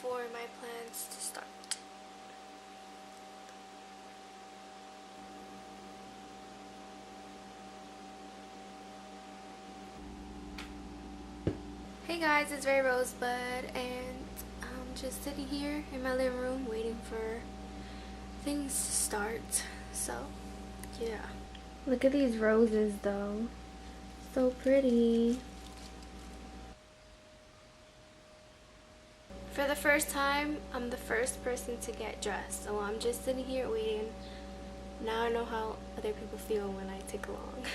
for my plans to start. Hey guys, it's Ray Rosebud, and I'm just sitting here in my living room waiting for things to start. So, yeah. Look at these roses though. So pretty. For the first time, I'm the first person to get dressed. So I'm just sitting here waiting. Now I know how other people feel when I take along.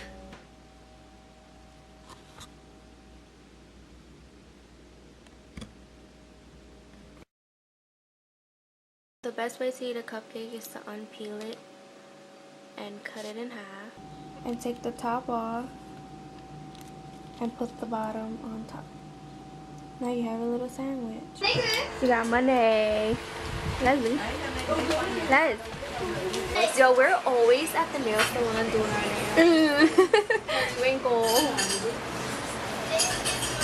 The best way to eat a cupcake is to unpeel it and cut it in half. And take the top off and put the bottom on top. Now you have a little sandwich. You got money. Leslie. Les. Yo, we're always at the nail salon doing our nails. Twinkle.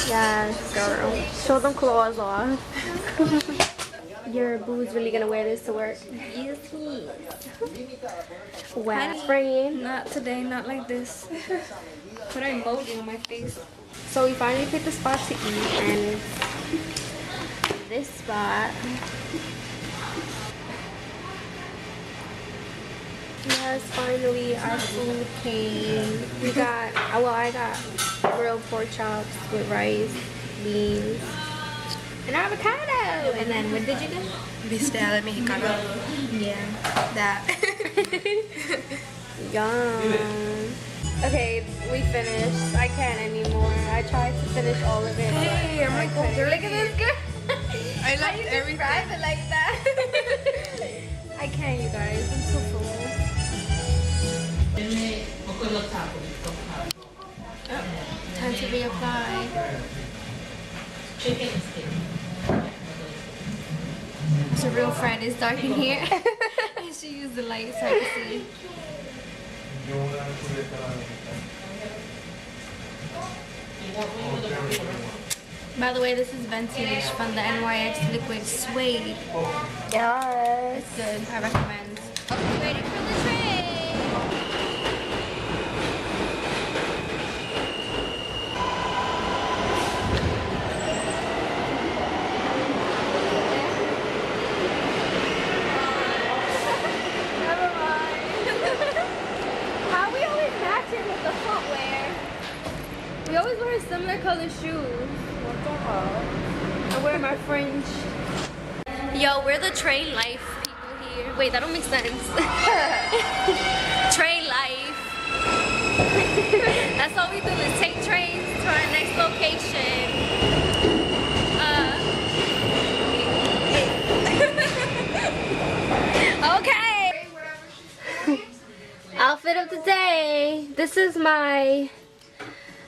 Yes, girl. Show them claws off. Your boo's really gonna wear this to work. Yes, he is. Wow. Spring. Not today, not like this. Put an emoji on my face. So we finally picked a spot to eat, and this spot. Yes, finally our food came. We got, well, I got grilled pork chops with rice, beans, and avocado. And then what did you do? Bistec mexicano. Yeah. That. Yum. Okay, we finished. I can't anymore. I tried to finish all of it. Hey, I'm like, oh, girl, look at this girl. I like everything. Describe it like that. I can't, you guys. I'm so full. Oh, time to reapply. It's a real friend. It's dark in here. I should use the light so I can see. By the way, this is vintage from the NYX Liquid Suede. Yes. It's good. I recommend. Ready for the train. Never mind. How we always matching with the footwear? We always wear similar color shoes. What the hell? I wear my fringe. Yo, we're the train life people here. Wait, that don't make sense. Train life. That's all we do is take trains to our next location. Okay. Outfit of the day. This is my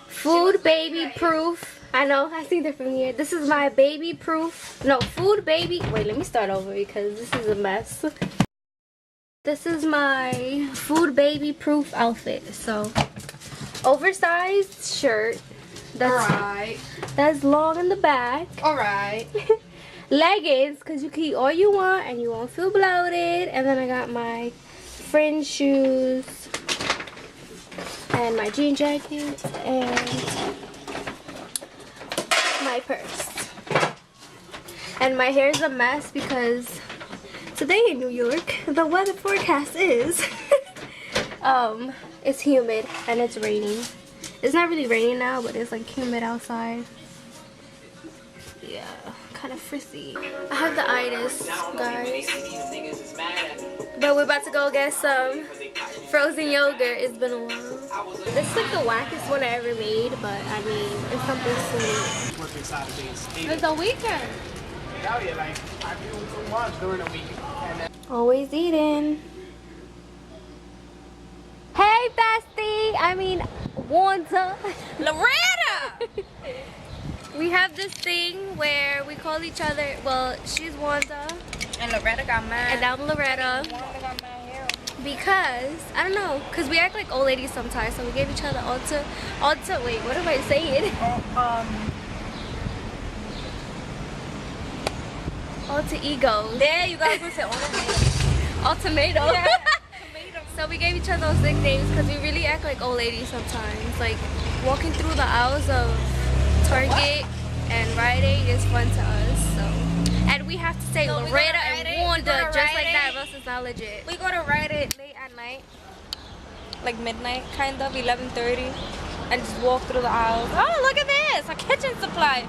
food baby proof. I know, I see that from here. This is my baby proof. No, food baby. Wait, let me start over because this is a mess. This is my food baby proof outfit. So, oversized shirt. That's long in the back. Alright. Leggings, because you can eat all you want and you won't feel bloated. And then I got my fringe shoes and my jean jacket and my purse. And my hair's a mess because today in New York the weather forecast is it's humid and it's raining. It's not really raining now, but it's like humid outside. Yeah, kind of frizzy. I have the itis, guys, but we're about to go get some frozen yogurt. It's been a while. This is like the wackest one I ever made, but I mean, it's something sweet. Working Saturdays. It's a weekend. Yeah, like I do so much during the week. And then Always eating. Hey, bestie. I mean, Wanda. Loretta! We have this thing where we call each other, well, she's Wanda. And Loretta got mad. And I'm Loretta. Wanda got mad here. Because, I don't know, because we act like old ladies sometimes, so we gave each other alter, wait, what am I saying? Alter ego. There you guys say Ultimatum. Yeah. So we gave each other those nicknames because we really act like old ladies sometimes. Like walking through the aisles of Target and Rite Aid is fun to us. So, and we have to say No, we Loretta go to Rite and Aid, Wanda we go to just Rite like that, Aid. or else it's not legit. We go to Rite Aid late at night, like midnight, kind of 11:30, and just walk through the aisles. Oh, look at this! A kitchen supply.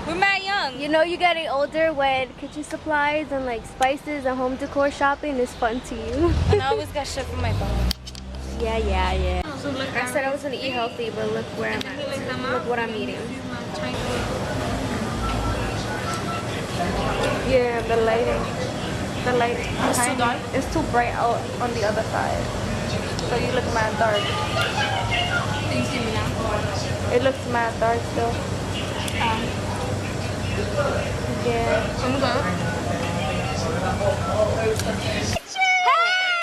We're mad young. You know, you're getting older when kitchen supplies and like spices and home decor shopping is fun to you. And I always got shit from my phone. Yeah. I said I was gonna eat healthy, but look where I'm at. Look what I'm eating. Yeah, the lighting. It's too dark? It's too bright out on the other side. So you look mad dark. You see me now? It looks mad dark still. Yeah. I'm good.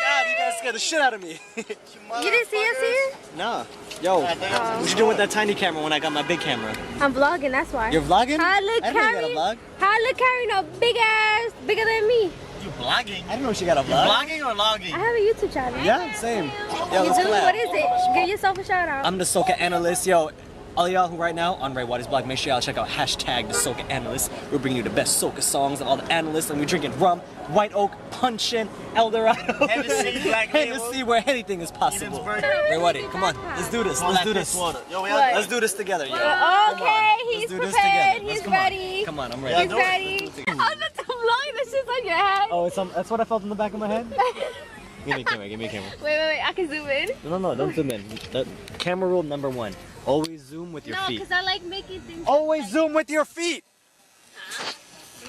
God, you guys scared the shit out of me. You didn't see us here? Nah. Yo, what you doing with that tiny camera when I got my big camera? I'm vlogging, that's why. You're vlogging? Hi, look, I didn't know you got a vlog. Hi, look, carrying a big ass, bigger than me. You blogging? I didn't know she got a You vlog. blogging or logging? I have a YouTube channel. Yeah, same. Yo, You let's do? collab. What is it? Give yourself a shout out. I'm the Soca analyst. Yo, all y'all who right now on Ray Waters blog, make sure y'all check out hashtag the Soca analyst. We're bringing you the best Soca songs of all the analysts, and we're drinking rum, White Oak, Punchin, Eldorado, Hennessy, Black Label. Hennessy, where anything is possible. Eden's Ray Watty, come on, let's do this. Let's do this. Yo, we What? Let's do this together, yo. Okay, he's Let's do this prepared. together. He's Come on. ready. Come on, I'm ready. He's ready. I was about to vlog the shit's on your head. Oh, that's what I felt in the back of my head? Give me a camera, give me a camera. Wait, I can zoom in. No, don't zoom in. Camera rule number 1. Always zoom with your No, feet. because I like making things. Always zoom with your feet!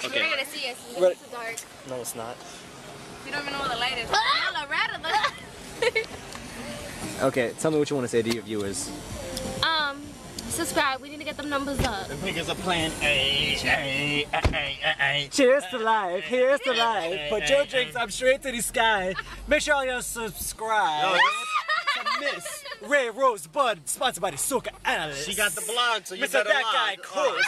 Okay. You're gonna see us. Ready? It's too dark. No, it's not. You don't even know where the light is. Okay, tell me what you want to say to your viewers. Subscribe. We need to get them numbers up. The niggas are playing a. Cheers to life, here's to life. Put your drinks up straight to the sky. Make sure y'all subscribe to Miss Ray Rosebud, sponsored by the Soca Analyst. She got the blog, so you Mr. better That log. Guy, Chris.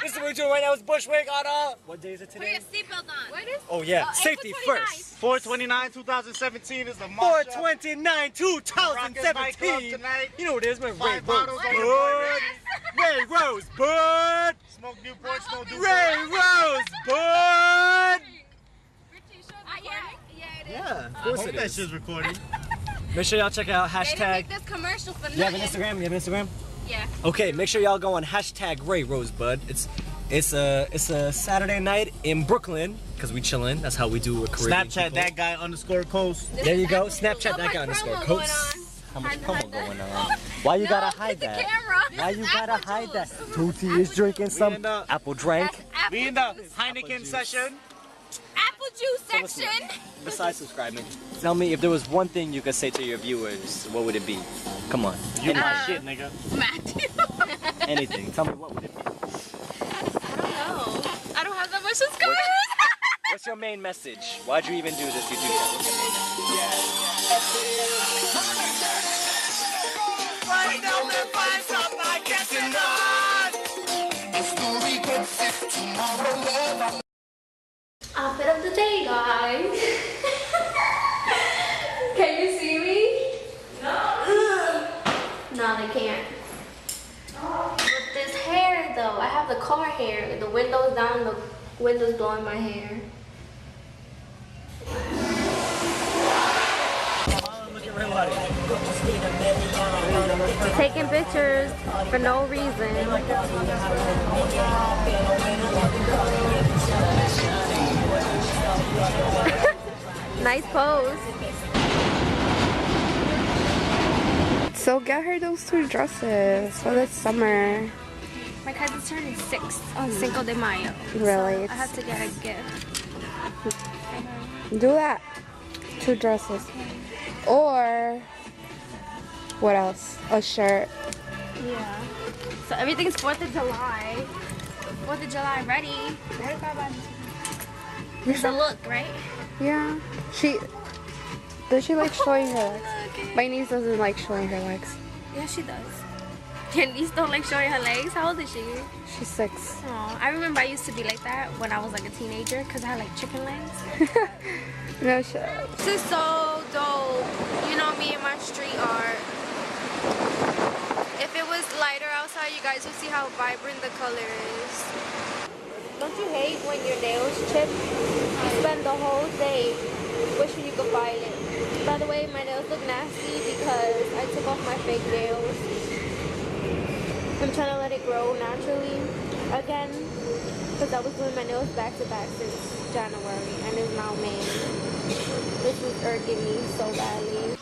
This is what we're doing right now is Bushwick on what day is it Put today? your seatbelt on. What is? Oh yeah, Oh, safety April 29th. first. 4/29/2017 is the March. 4/29, 2017. tonight. You know what it is, man. Ray 5 bottles on the Rosebud. Ray Rosebud. Smoke Newport, no Newport. Ray Rosebud. Yeah, it is. Yeah, of I course hope it that is. shit's recording. Make sure y'all check out They didn't hashtag. make this commercial for You have an nothing. Instagram? You have an Instagram? Yeah. Okay, make sure y'all go on hashtag Ray Rosebud. It's a Saturday night in Brooklyn because we chillin'. That's how we do a Caribbean. Snapchat people. that guy _coast. There you go. Snapchat that guy much underscore promo coats. going How much Hide promo that. going on? Why you gotta hide it's the that? camera. Why you gotta Apple hide that? juice. Tutti is drinking some in the- apple drink. Apple We in the juice. Heineken session. Apple juice section. Besides subscribing, tell me if there was one thing you could say to your viewers, what would it be? Come on, You my shit, nigga. Matthew. anything. Tell me what would it be? No, I don't have that much subscribers. What's your main message? Why'd you even do this YouTube channel? What's your main message? Outfit of the day, guys. Can you see me? No. No, they can't. With this hair, though, I have the car hair. The window's down, the window's blowing my hair. Taking pictures for no reason. Nice pose. So get her those 2 dresses for the summer. My cousin's turning 6 on Cinco de Mayo. Really? I have to get a gift. Do that. 2 dresses. Or what else? A shirt. Yeah. So everything's 4th of July. 4th of July ready. It's a look, right? Yeah. Does she like showing her legs? My niece doesn't like showing her legs. Yeah, she does. Candice don't like showing her legs. How old is she? She's 6. Aw, I remember I used to be like that when I was like a teenager because I had like chicken legs. No shit. This is so dope. You know me and my street art. If it was lighter outside, you guys would see how vibrant the color is. Don't you hate when your nails chip? You spend the whole day wishing you could file it. By the way, my nails look nasty because I took off my fake nails. I'm trying to let it grow naturally again because I was doing my nails back to back since January and it's now May. This is irking me so badly.